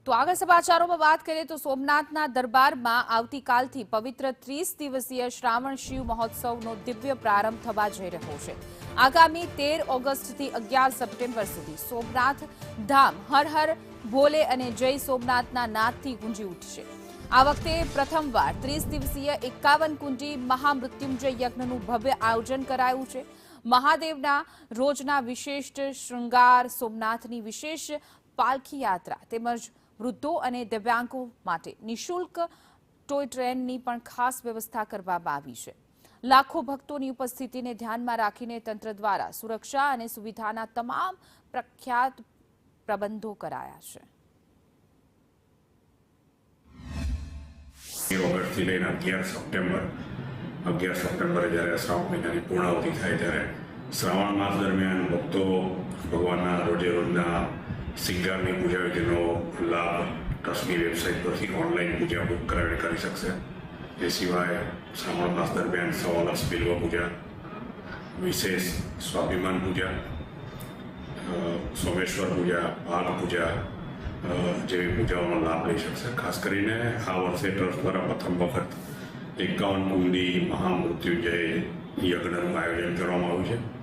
તો આગળ સમાચારોમાં વાત કરીએ તો સોમનાથના દરબારમાં આવતીકાલથી પવિત્ર 30 દિવસીય શ્રાવણ શિવ મહોત્સવનો દિવ્ય પ્રારંભ થવા જઈ રહ્યો છે। આગામી 13 ઓગસ્ટથી 11 સપ્ટેમ્બર સુધી સોમનાથ ધામ હર હર ભોલે અને જય સોમનાથના નાદથી ગુંજી ઉઠશે। આ વખતે પ્રથમવાર 30 દિવસીય 51 કુંડી મહામૃત્યુંજય યજ્ઞનું ભવ્ય આયોજન કરાયું છે। મહાદેવના રોજના વિશેષ શૃંગાર, સોમનાથની વિશેષ પાલખી યાત્રા તેમજ વૃદ્ધો અને દિવ્યાંગો માટે નિઃશુલ્ક ટોય ટ્રેનની પણ ખાસ વ્યવસ્થા કરવામાં આવી છે। લાખો ભક્તોની ઉપસ્થિતિને ધ્યાનમાં રાખીને તંત્ર દ્વારા સુરક્ષા અને સુવિધાના તમામ પ્રખ્યાત પ્રબંધો કરાયા છે। ઓગસ્ટથી લઈને 11 સપ્ટેમ્બરે જ્યારે શ્રાવણ મહિનાની પૂર્ણાવતિ થાય ત્યારે શ્રાવણ માસ દરમિયાન ભક્તો ભગવાનના રોજે રોજના શિંગારની પૂજા વિધિનો લાભ ટ્રસ્ટની વેબસાઇટ પરથી ઓનલાઈન પૂજા બુક કરાવી કરી શકશે। એ સિવાય શ્રાવણ માસ દરમિયાન સવાલસ બિલ્વ પૂજા, વિશેષ સ્વાભિમાન પૂજા, સોમેશ્વર પૂજા, ભાગ પૂજા જેવી પૂજાઓનો લાભ લઈ શકશે। ખાસ કરીને આ વર્ષે ટ્રસ્ટ દ્વારા પ્રથમ વખત 51 કુંડી મહામૃત્યુંજય યજ્ઞનું આયોજન કરવામાં આવ્યું છે।